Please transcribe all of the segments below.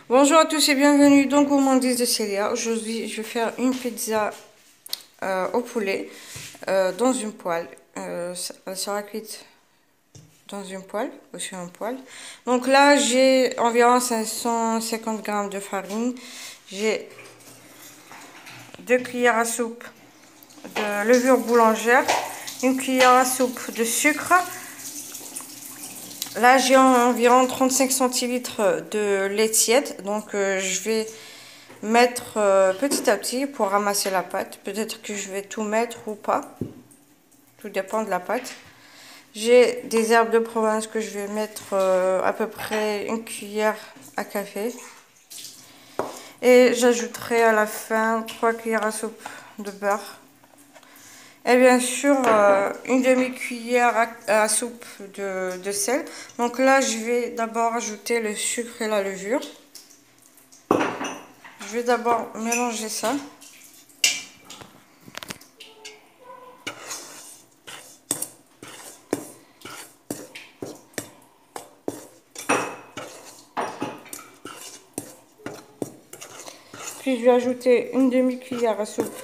Bonjour à tous et bienvenue dans Gourmandise de Célia. Aujourd'hui, je vais faire une pizza au poulet dans une poêle. Elle sera cuite dans une poêle ou sur un poêle. Donc là, j'ai environ 550 g de farine. J'ai 2 cuillères à soupe de levure boulangère, une cuillère à soupe de sucre. Là, j'ai environ 35 centilitres de lait tiède. Donc, je vais mettre petit à petit pour ramasser la pâte. Peut-être que je vais tout mettre ou pas. Tout dépend de la pâte. J'ai des herbes de Provence que je vais mettre à peu près une cuillère à café. Et j'ajouterai à la fin 3 cuillères à soupe de beurre. Et bien sûr, une demi-cuillère à soupe de sel. Donc là, je vais d'abord ajouter le sucre et la levure. Je vais d'abord mélanger ça. Puis je vais ajouter une demi-cuillère à soupe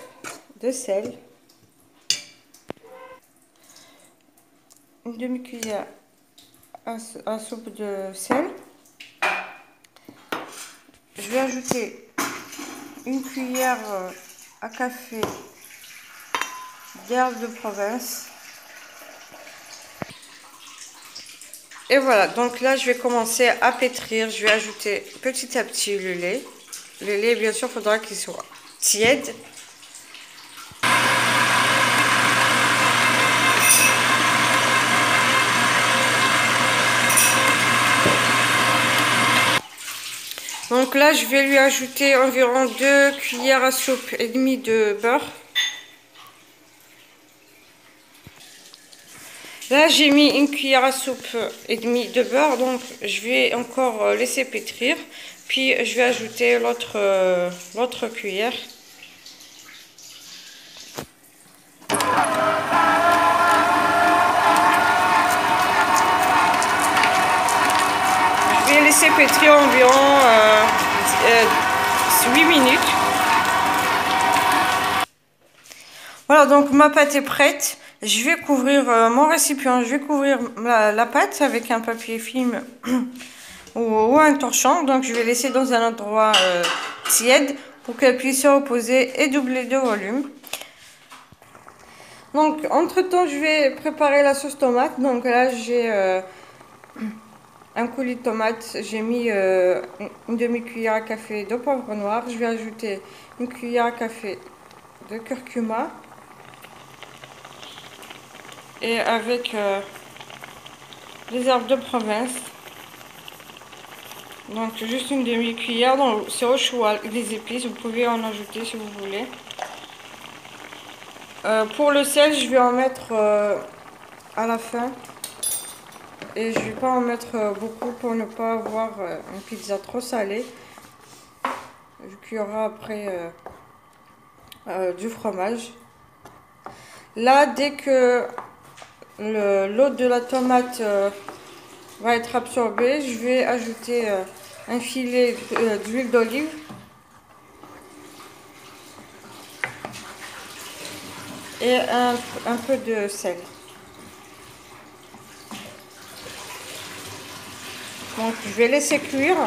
de sel. Une demi-cuillère à soupe de sel. Je vais ajouter une cuillère à café d'herbes de Provence. Et voilà, donc là je vais commencer à pétrir. Je vais ajouter petit à petit le lait. Le lait, bien sûr, il faudra qu'il soit tiède. Donc là, je vais lui ajouter environ 2 cuillères à soupe et demie de beurre. Là, j'ai mis une cuillère à soupe et demie de beurre, donc je vais encore laisser pétrir. Puis je vais ajouter l'autre cuillère. Je vais laisser pétrir environ 8 minutes. Voilà, donc ma pâte est prête. Je vais couvrir mon récipient, je vais couvrir la pâte avec un papier film ou un torchon. Donc je vais laisser dans un endroit tiède pour qu'elle puisse se reposer et doubler de volume. Donc entre temps je vais préparer la sauce tomate. Donc là j'ai un coulis de tomates, j'ai mis une demi-cuillère à café de poivre noir. Je vais ajouter une cuillère à café de curcuma. Et avec les herbes de Provence. Donc juste une demi-cuillère, c'est au choix les épices, vous pouvez en ajouter si vous voulez. Pour le sel, je vais en mettre à la fin. Et je ne vais pas en mettre beaucoup pour ne pas avoir une pizza trop salée. Vu qu'il y aura après du fromage. Là, dès que l'eau de la tomate va être absorbée, je vais ajouter un filet d'huile d'olive. Et un peu de sel. Donc je vais laisser cuire.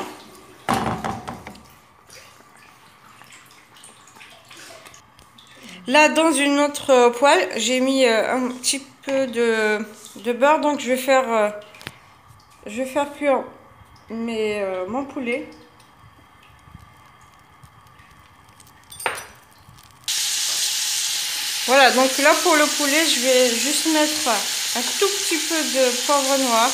Là dans une autre poêle, j'ai mis un petit peu de beurre. Donc je vais faire cuire mon poulet. Voilà, donc là pour le poulet, je vais juste mettre un tout petit peu de poivre noir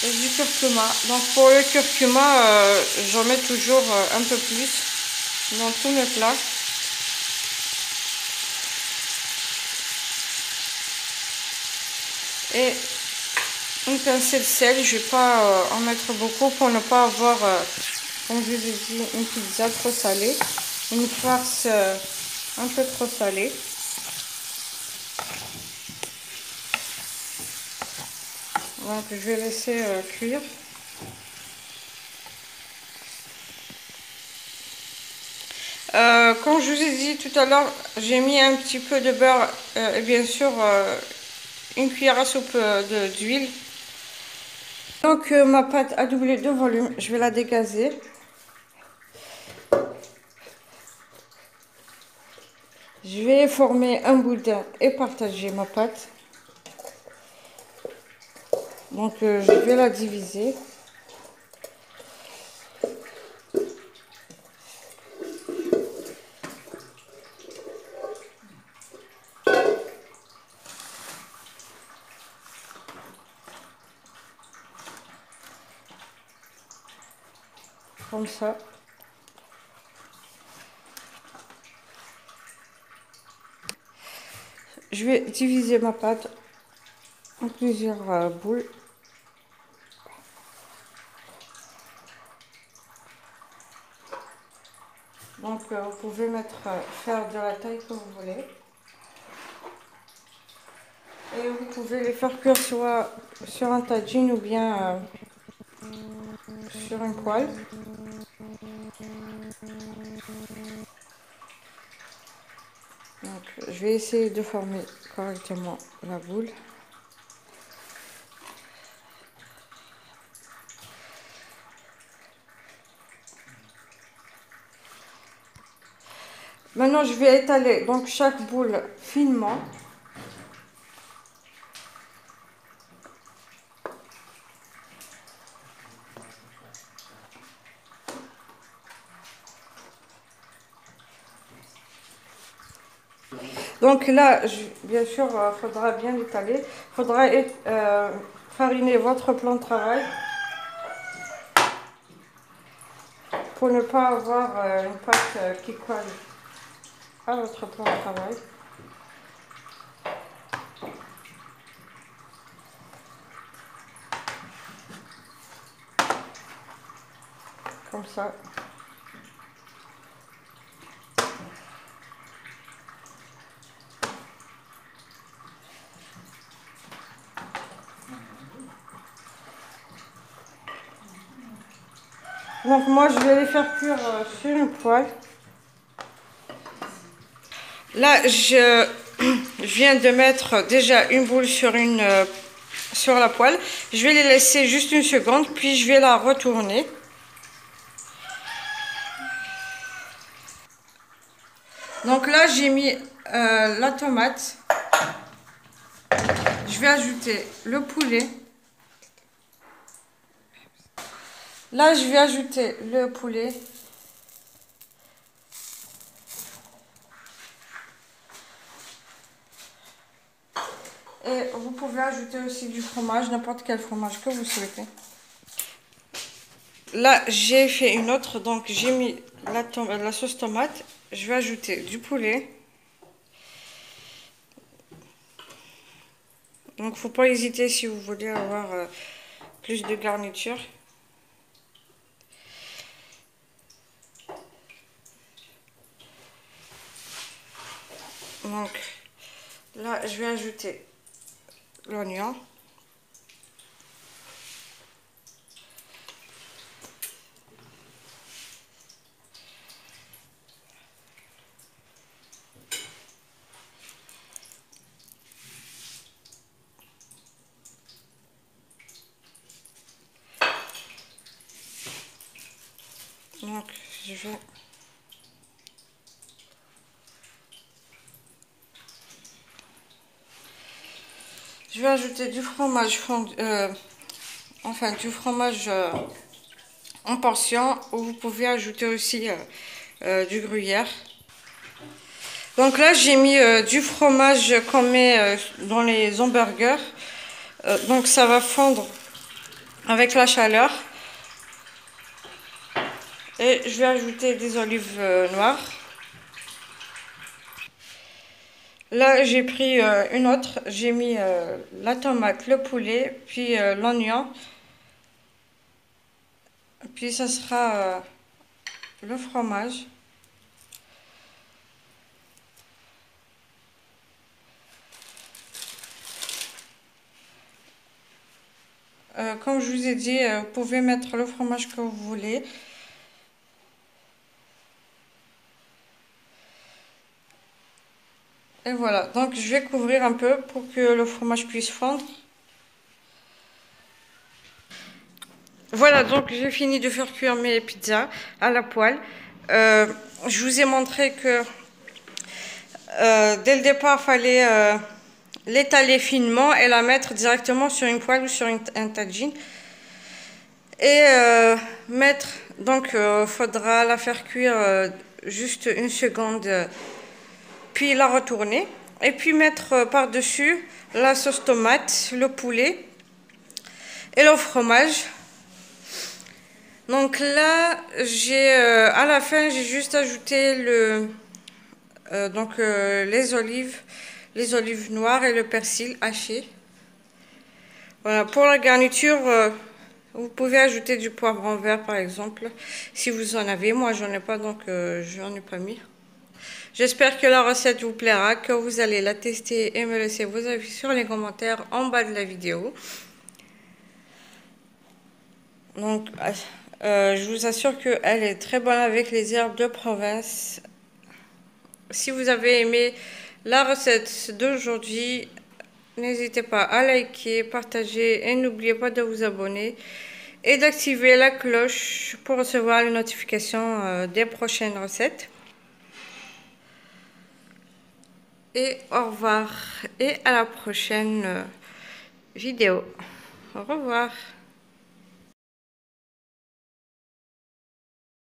et du curcuma. Donc pour le curcuma, j'en mets toujours un peu plus dans tous mes plats. Et une pincée de sel, je ne vais pas en mettre beaucoup pour ne pas avoir, comme je vous ai dit, une pizza trop salée, une farce un peu trop salée. Donc je vais laisser cuire. Comme je vous ai dit tout à l'heure, j'ai mis un petit peu de beurre et bien sûr une cuillère à soupe d'huile. Donc ma pâte a doublé de volume, je vais la dégazer. Je vais former un boudin et partager ma pâte. Donc je vais la diviser. Comme ça. Je vais diviser ma pâte en plusieurs boules. Donc vous pouvez faire de la taille que vous voulez. Et vous pouvez les faire cuire soit sur un tagine ou bien sur une poêle. Donc, je vais essayer de former correctement la boule. Maintenant, je vais étaler donc chaque boule finement. Donc là, bien sûr, il faudra bien l'étaler. Il faudra fariner votre plan de travail pour ne pas avoir une pâte qui colle à votre plan de travail. Comme ça. Donc moi, je vais les faire cuire sur une poêle. Là, je viens de mettre déjà une boule sur la poêle. Je vais les laisser juste une seconde, puis je vais la retourner. Donc là, j'ai mis la tomate. Je vais ajouter le poulet. Là, je vais ajouter le poulet. Et vous pouvez ajouter aussi du fromage, n'importe quel fromage que vous souhaitez. Là, j'ai fait une autre, donc j'ai mis la sauce tomate. Je vais ajouter du poulet. Donc, faut pas hésiter si vous voulez avoir plus de garniture. Donc, là, je vais ajouter l'oignon. Donc, je vais ajouter du fromage fondu, enfin du fromage en portion, ou vous pouvez ajouter aussi du gruyère. Donc là, j'ai mis du fromage qu'on met dans les hamburgers. Donc ça va fondre avec la chaleur. Et je vais ajouter des olives noires. Là, j'ai pris une autre. J'ai mis la tomate, le poulet, puis l'oignon. Puis ça sera le fromage. Comme je vous ai dit, vous pouvez mettre le fromage que vous voulez. Et voilà, donc je vais couvrir un peu pour que le fromage puisse fondre. Voilà, donc j'ai fini de faire cuire mes pizzas à la poêle. Je vous ai montré que dès le départ, il fallait l'étaler finement et la mettre directement sur une poêle ou sur un tagine. Et mettre, donc faudra la faire cuire juste une seconde, puis la retourner. Et puis mettre par-dessus la sauce tomate, le poulet et le fromage. Donc là, j'ai à la fin, j'ai juste ajouté les olives noires et le persil haché. Voilà, pour la garniture, vous pouvez ajouter du poivron vert par exemple, si vous en avez. Moi, j'en ai pas, donc je n'en ai pas mis. J'espère que la recette vous plaira, que vous allez la tester et me laisser vos avis sur les commentaires en bas de la vidéo. Donc, je vous assure qu'elle est très bonne avec les herbes de province. Si vous avez aimé la recette d'aujourd'hui, n'hésitez pas à liker, partager et n'oubliez pas de vous abonner et d'activer la cloche pour recevoir les notifications des prochaines recettes. Et au revoir et à la prochaine vidéo. Au revoir.